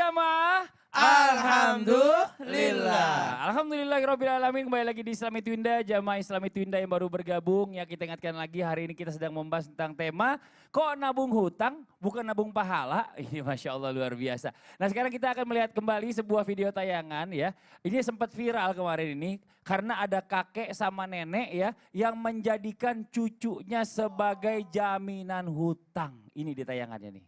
jamaah? Alhamdulillah. Alhamdulillahirabbil alamin. Kembali lagi di Islami Twinda, jamaah Islami Twinda yang baru bergabung. Ya, kita ingatkan lagi hari ini kita sedang membahas tentang tema kok nabung hutang bukan nabung pahala. Ini Masya Allah luar biasa. Nah, sekarang kita akan melihat kembali sebuah video tayangan ya. Ini sempat viral kemarin ini karena ada kakek sama nenek ya yang menjadikan cucunya sebagai jaminan hutang. Ini di tayangannya nih.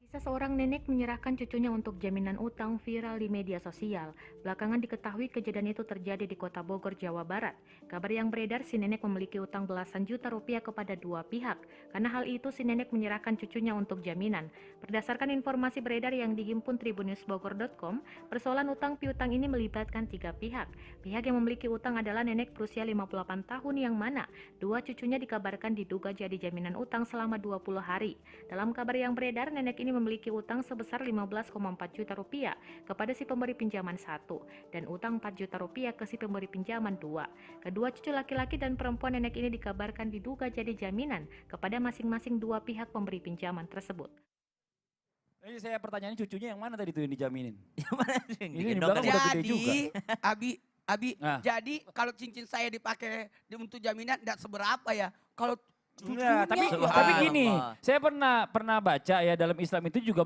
Kisah seorang nenek menyerahkan cucunya untuk jaminan utang viral di media sosial. Belakangan diketahui kejadian itu terjadi di Kota Bogor, Jawa Barat. Kabar yang beredar, si nenek memiliki utang belasan juta rupiah kepada dua pihak. Karena hal itu, si nenek menyerahkan cucunya untuk jaminan. Berdasarkan informasi beredar yang dihimpun tribunnewsbogor.com, persoalan utang piutang ini melibatkan tiga pihak. Pihak yang memiliki utang adalah nenek berusia 58 tahun yang mana dua cucunya dikabarkan diduga jadi jaminan utang selama 20 hari. Dalam kabar yang beredar, nenek ini memiliki utang sebesar 15,4 juta rupiah kepada si pemberi pinjaman 1 dan utang 4 juta rupiah ke si pemberi pinjaman 2. Kedua cucu laki-laki dan perempuan nenek ini dikabarkan diduga jadi jaminan kepada masing-masing dua pihak pemberi pinjaman tersebut. Ini saya pertanyaannya cucunya yang mana tadi tuh yang dijaminin? Yang mana Ini digendong di belakang kali? udah gede juga. Abi, Nah. jadi kalau cincin saya dipakai untuk jaminan tidak seberapa ya. Kalau Enggak, tapi Subhanallah. gini, saya pernah baca ya dalam Islam itu juga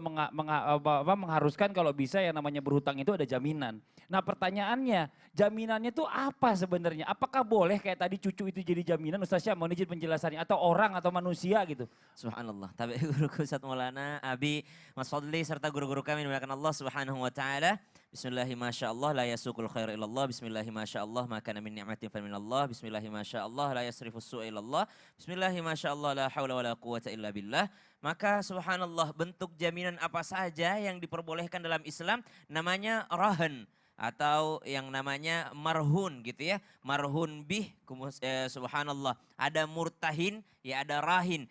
mengharuskan kalau bisa yang namanya berhutang itu ada jaminan. Nah pertanyaannya, jaminannya itu apa sebenarnya? Apakah boleh kayak tadi cucu itu jadi jaminan? Ustaz Syah mau izin penjelasannya atau orang atau manusia gitu? Subhanallah. Tapi guruku Ustaz Maulana, Abi, Mas Fadli serta guru-guru kami dimuliakan Allah Subhanahu wa taala. Bismillahi masyaallah la yasukul khair ilallah. Bismillahi masyaallah ma kana min ni'matin fa minallah. Bismillahi masyaallah la yasrifus su'a ilallah. Bismillahi masyaallah la haula wala quwata illa billah. Maka subhanallah bentuk jaminan apa saja yang diperbolehkan dalam Islam namanya rahan atau yang namanya marhun gitu ya. Marhun bih subhanallah. Ada murtahin ya ada rahin.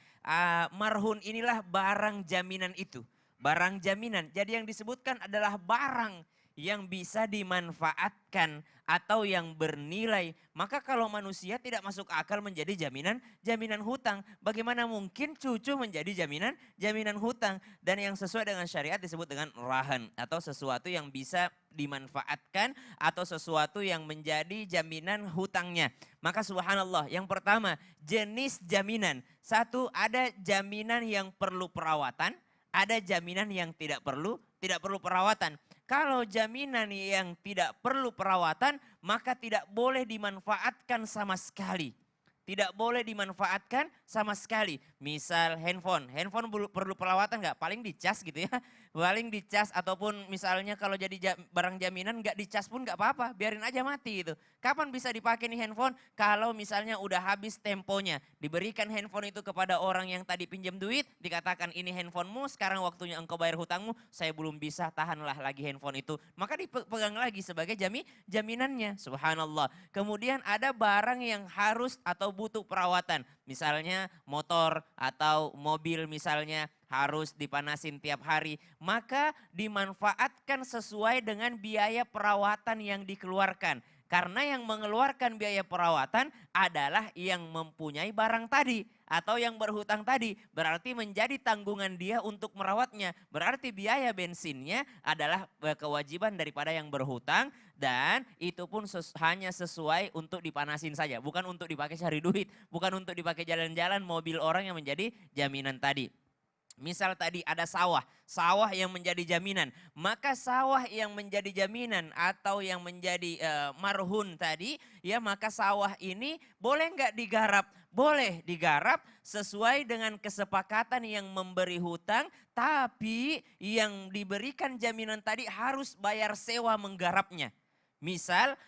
Marhun inilah barang jaminan itu. Barang jaminan. Jadi yang disebutkan adalah barang yang bisa dimanfaatkan atau yang bernilai. Maka kalau manusia tidak masuk akal menjadi jaminan hutang. Bagaimana mungkin cucu menjadi jaminan hutang. Dan yang sesuai dengan syariat disebut dengan rahan. Atau sesuatu yang bisa dimanfaatkan atau sesuatu yang menjadi jaminan hutangnya. Maka subhanallah yang pertama jenis jaminan. Satu ada jaminan yang perlu perawatan. Ada jaminan yang tidak perlu perawatan. Kalau jaminan yang tidak perlu perawatan, maka tidak boleh dimanfaatkan sama sekali. Tidak boleh dimanfaatkan sama sekali. Misal handphone perlu perawatan nggak? Paling dicas gitu ya. Paling dicas ataupun misalnya kalau jadi barang jaminan nggak dicas pun nggak apa-apa. Biarin aja mati itu. Kapan bisa dipakai nih handphone? Kalau misalnya udah habis temponya. Diberikan handphone itu kepada orang yang tadi pinjam duit. Dikatakan ini handphonemu sekarang waktunya engkau bayar hutangmu. Saya belum bisa tahanlah lagi handphone itu. Maka dipegang lagi sebagai jaminannya. Subhanallah. Kemudian ada barang yang harus atau butuh perawatan. Misalnya motor atau mobil misalnya harus dipanasin tiap hari. Maka dimanfaatkan sesuai dengan biaya perawatan yang dikeluarkan. Karena yang mengeluarkan biaya perawatan adalah yang mempunyai barang tadi. Atau yang berhutang tadi. Berarti menjadi tanggungan dia untuk merawatnya. Berarti biaya bensinnya adalah kewajiban daripada yang berhutang. Dan itu pun hanya sesuai untuk dipanasin saja. Bukan untuk dipakai cari duit. Bukan untuk dipakai jalan-jalan mobil orang yang menjadi jaminan tadi. Misal tadi ada sawah yang menjadi jaminan. Maka sawah yang menjadi jaminan atau yang menjadi marhun tadi, ya maka sawah ini boleh nggak digarap? Boleh digarap sesuai dengan kesepakatan yang memberi hutang, tapi yang diberikan jaminan tadi harus bayar sewa menggarapnya. Misal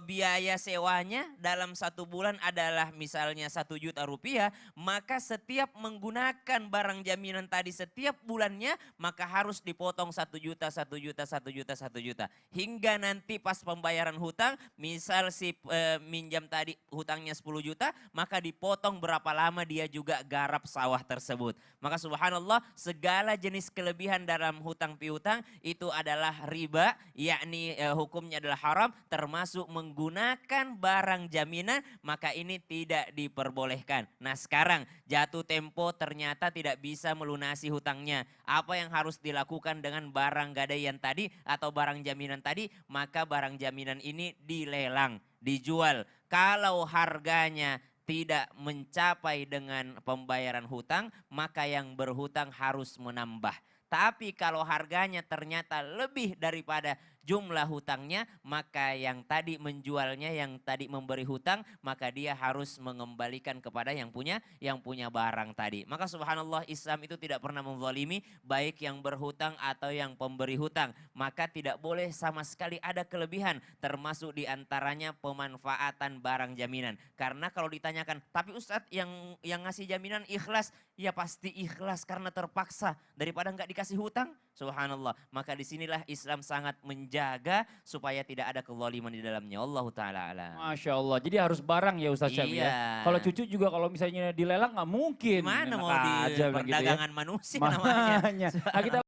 biaya sewanya dalam 1 bulan adalah misalnya 1 juta rupiah. Maka setiap menggunakan barang jaminan tadi setiap bulannya maka harus dipotong 1 juta, 1 juta, 1 juta, 1 juta. Hingga nanti pas pembayaran hutang misal si minjam tadi hutangnya 10 juta. Maka dipotong berapa lama dia juga garap sawah tersebut. Maka subhanallah segala jenis kelebihan dalam hutang piutang itu adalah riba. Yakni hukumnya adalah haram termasuk termasuk menggunakan barang jaminan, maka ini tidak diperbolehkan. Nah sekarang jatuh tempo ternyata tidak bisa melunasi hutangnya. Apa yang harus dilakukan dengan barang gadaian tadi atau barang jaminan tadi? Maka barang jaminan ini dilelang, dijual. Kalau harganya tidak mencapai dengan pembayaran hutang, maka yang berhutang harus menambah. Tapi kalau harganya ternyata lebih daripada jumlah hutangnya, maka yang tadi menjualnya, yang tadi memberi hutang, maka dia harus mengembalikan kepada yang punya barang tadi. Maka subhanallah, Islam itu tidak pernah menzalimi baik yang berhutang atau yang pemberi hutang. Maka tidak boleh sama sekali ada kelebihan, termasuk diantaranya pemanfaatan barang jaminan. Karena kalau ditanyakan, tapi Ustadz yang ngasih jaminan ikhlas, ya pasti ikhlas karena terpaksa daripada nggak dikasih hutang. Subhanallah, maka disinilah Islam sangat menjaga supaya tidak ada kezaliman di dalamnya. Allah Ta'ala alam. Masya Allah, jadi harus barang ya Ustaz Syam ya. Iya. Kalau cucu juga kalau misalnya dilelang nggak mungkin. Gimana Enak mau di aja bilang gitu ya. perdagangan manusia namanya. Makanya. Nah, kita